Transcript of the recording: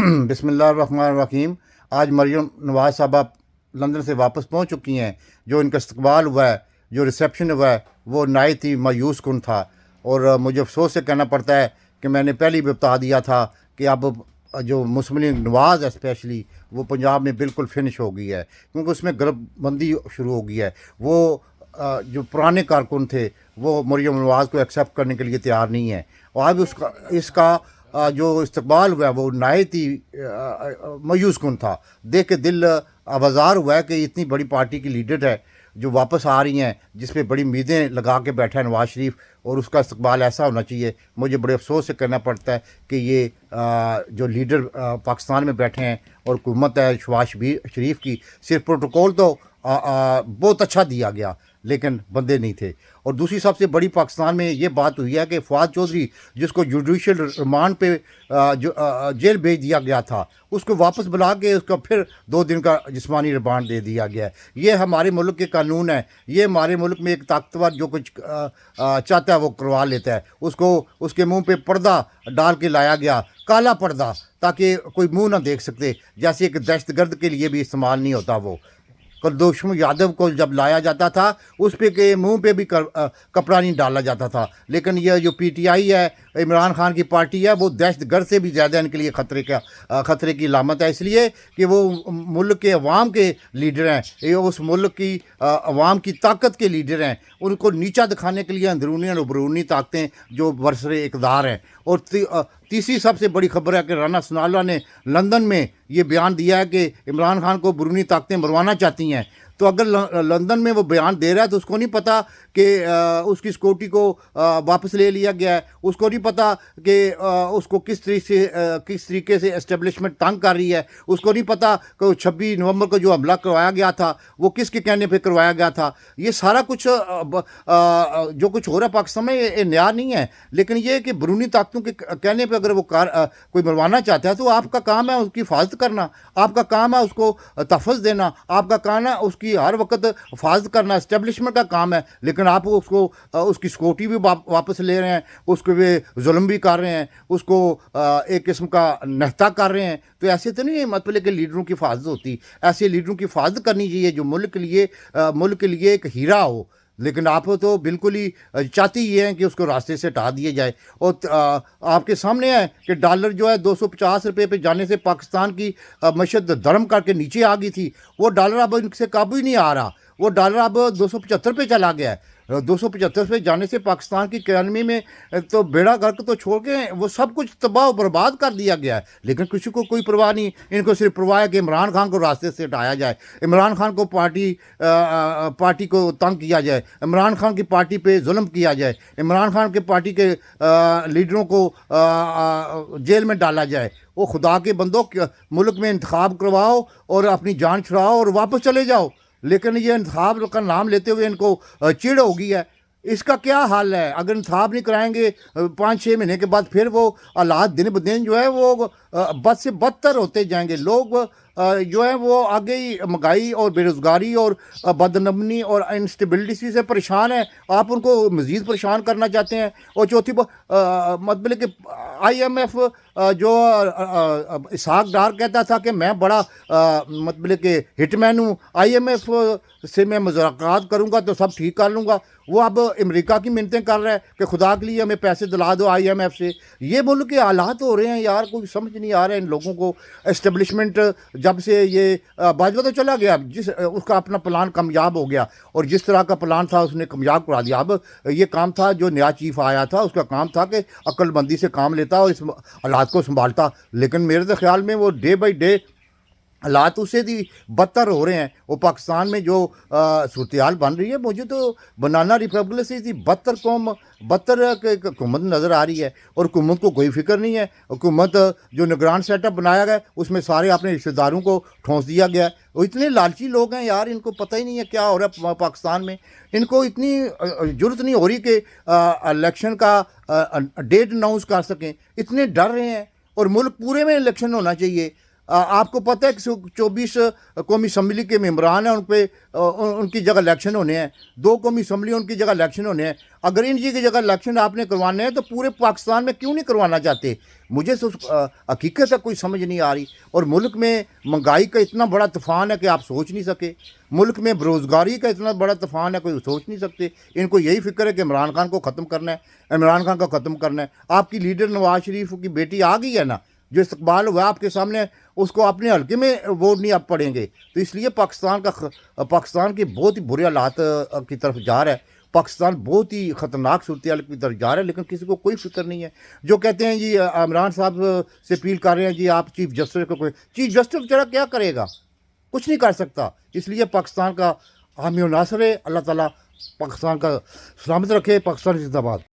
बिस्मिल्लाह रहमान रहीम। आज मरियम नवाज़ साहबा लंदन से वापस पहुंच चुकी हैं। जो इनका इस्तकबाल हुआ है, जो रिसेप्शन हुआ है, वो नहायत ही मायूस कुन था। और मुझे अफसोस से कहना पड़ता है कि मैंने पहले भी बता दिया था कि अब जो मुस्लिम लीग नवाज़ है स्पेशली, वो पंजाब में बिल्कुल फिनिश हो गई है, क्योंकि उसमें गर्बंदी शुरू हो गई है। वो जो पुराने कारकुन थे, वो मरियम नवाज़ को एक्सेप्ट करने के लिए तैयार नहीं है। और अब उसका इसका जो इस्तकबाल हुआ है वो नहायत ही मायूस कुन था। देख के दिल आवाज़ार हुआ है कि इतनी बड़ी पार्टी की लीडर है जो वापस आ रही हैं, जिस पे बड़ी उम्मीदें लगा के बैठा है नवाज़ शरीफ, और उसका इस्तकबाल ऐसा होना चाहिए। मुझे बड़े अफसोस से कहना पड़ता है कि ये जो लीडर पाकिस्तान में बैठे हैं और हुकूमत है शहबाज शरीफ की, सिर्फ प्रोटोकॉल तो बहुत अच्छा दिया गया, लेकिन बंदे नहीं थे। और दूसरी सबसे बड़ी पाकिस्तान में ये बात हुई है कि फवाद चौधरी, जिसको जुडिशल रिमांड पे जेल भेज दिया गया था, उसको वापस बुला के उसका फिर 2 दिन का जिस्मानी रिमांड दे दिया गया है। ये हमारे मुल्क के कानून है। ये हमारे मुल्क में एक ताकतवर जो कुछ चाहता है वो करवा लेता है। उसको उसके मुंह पे पर्दा डाल के लाया गया, काला पर्दा, ताकि कोई मुंह ना देख सकते, जैसे एक दहशतगर्द के लिए भी इस्तेमाल नहीं होता। वो कुलदीप यादव को जब लाया जाता था, उस पे के मुंह पे भी कपड़ा नहीं डाला जाता था। लेकिन ये जो पीटीआई है, इमरान खान की पार्टी है, वो दहशतगर्द से भी ज़्यादा इनके लिए खतरे की अलामत है, इसलिए कि वो मुल्क के अवाम के लीडर हैं। ये उस मुल्क की अवाम की ताकत के लीडर हैं। उनको नीचा दिखाने के लिए अंदरूनी और बैरूनी ताकतें जो बरसरे इक़्तिदार हैं। और तीसरी सबसे बड़ी खबर है कि राना सनाउल्लाह ने लंदन में ये बयान दिया है कि इमरान खान को बैरूनी ताकतें मरवाना चाहती हैं। तो अगर लंदन में वो बयान दे रहा है तो उसको नहीं पता कि उसकी सिक्योरिटी को वापस ले लिया गया है। उसको नहीं पता कि उसको किस तरीके से एस्टेब्लिशमेंट तंग कर रही है। उसको नहीं पता कि 26 नवंबर को जो हमला करवाया गया था वो किसके कहने पे करवाया गया था। ये सारा कुछ जो कुछ हो रहा है पाकिस्तान में, ये नया नहीं है। लेकिन ये कि बैरूनी ताकतों के कहने पर अगर वो कोई मरवाना चाहता है तो आपका काम है उसकी हिफाजत करना, आपका काम है उसको तहफ़्फ़ुज़ देना, आपका काम है उसकी हर वक्त हिफाजत करना, इस्टेब्लिशमेंट का काम है। लेकिन आप उसको उसकी सिक्योरिटी भी वापस ले रहे हैं, उसको भी जुल्म भी कर रहे हैं, उसको एक किस्म का नहता कर रहे हैं। तो ऐसे तो नहीं मतलब कि लीडरों की हिफाजत होती। ऐसे लीडरों की हिफाजत करनी चाहिए जो मुल्क के लिए एक हीरा हो। लेकिन आप तो बिल्कुल ही चाहती ये हैं कि उसको रास्ते से हटा दिए जाए। और आपके सामने है कि डॉलर जो है 250 रुपये पे जाने से पाकिस्तान की मईशत धर्म करके नीचे आ गई थी। वो डॉलर अब इनसे काबू ही नहीं आ रहा। वो डॉलर अब 275 पे चला गया है। 275 पे जाने से पाकिस्तान की इकॉनमी में तो बेड़ा गर्क तो छोड़ के वो सब कुछ तबाह बर्बाद कर दिया गया है। लेकिन किसी को कोई परवाह नहीं। इनको सिर्फ परवाह है कि इमरान खान को रास्ते से हटाया जाए, इमरान खान को पार्टी को तंग किया जाए, इमरान खान की पार्टी पे जुल्म किया जाए, इमरान खान के पार्टी के लीडरों को जेल में डाला जाए। वो खुदा के बंदों, मुल्क में इंतखाब करवाओ और अपनी जान छुड़ाओ और वापस चले जाओ। लेकिन ये इंतखाब का नाम लेते हुए इनको चिढ़ हो गई है। इसका क्या हाल है? अगर इंतखाब नहीं कराएंगे 5-6 महीने के बाद फिर वो हालात दिन ब दिन जो है वो बद से बदतर होते जाएंगे। लोग जो है वो आगे ही महंगाई और बेरोज़गारी और बदअमनी और इंस्टेबिलिटी से परेशान है। आप उनको मज़ीद परेशान करना चाहते हैं। और चौथी मतलब कि IMF जो इसहाक डार कहता था कि मैं बड़ा मतलब कि हिटमैन हूँ, IMF से मैं मुज़ाकरात करूँगा तो सब ठीक कर लूँगा। वो अब अमेरिका की मिन्नतें कर रहा है कि खुदा के लिए हमें पैसे दिला दो IMF से। ये मुल्क के हालात हो रहे हैं यार, कोई समझ नहीं आ रहा है इन लोगों को। एस्टेब्लिशमेंट जब से ये बाजवा तो चला गया, उसका अपना प्लान कामयाब हो गया और जिस तरह का प्लान था उसने कामयाब करा दिया। अब ये काम था, जो नया चीफ आया था उसका काम था कि अक्लमंदी से काम लेता और इस हालात को संभालता। लेकिन मेरे तो ख्याल में वो डे बाई डे हालात उससे भी बदतर हो रहे हैं। वो पाकिस्तान में जो सूरत बन रही है, मुझे तो बनाना रिपब्लिक से थी बदतर हुकूमत नज़र आ रही है। और हुकूमत को कोई फिक्र नहीं है। हुकूमत जो निगरान सेटअप बनाया गया उसमें सारे अपने रिश्तेदारों को ठोंस दिया गया है। वो इतने लालची लोग हैं यार, इनको पता ही नहीं है क्या हो रहा है पाकिस्तान में। इनको इतनी ज़रूरत नहीं हो रही कि इलेक्शन का डेट अनाउंस कर सकें, इतने डर रहे हैं। और मुल्क पूरे में इलेक्शन होना चाहिए। آپ کو پتہ ہے کہ 24 قومی اسمبلی کے ممبران ہیں، ان پہ ان کی جگہ الیکشن ہونے ہیں، 2 قومی اسمبلی ان کی جگہ الیکشن ہونے ہیں۔ اگر ان کی جگہ الیکشن آپ نے کروانے ہیں تو پورے پاکستان میں کیوں نہیں کروانا چاہتے؟ مجھے حقیقت ہے کوئی سمجھ نہیں آ رہی۔ اور ملک میں مہنگائی کا اتنا بڑا طوفان ہے کہ آپ سوچ نہیں سکے، ملک میں بےروزگاری کا اتنا بڑا طوفان ہے کوئی سوچ نہیں سکتے۔ ان کو یہی فکر ہے کہ عمران خان کو ختم کرنا ہے، عمران خان کو ختم کرنا ہے۔ آپ کی لیڈر نواز شریف کی بیٹی آ گئی ہے نا، جو استقبال ہوا آپ کے سامنے، اس کو اپنے حلقے میں ووٹ نہیں آپ پڑیں گے۔ تو اس لیے پاکستان کے بہت ہی برے حالات کی طرف جا رہا ہے، پاکستان بہت ہی خطرناک صورتحال کی طرف جا رہا ہے، لیکن کسی کو کوئی فکر نہیں ہے۔ جو کہتے ہیں جی عمران صاحب سے اپیل کر رہے ہیں جی آپ چیف جسٹس کو، چیف جسٹس بیچارہ کیا کرے گا؟ کچھ نہیں کر سکتا۔ اس لیے پاکستان کا حامی و ناصر ہے۔ اللہ تعالیٰ پاکستان کا سلامت رکھے۔ پاکستان زندہ باد۔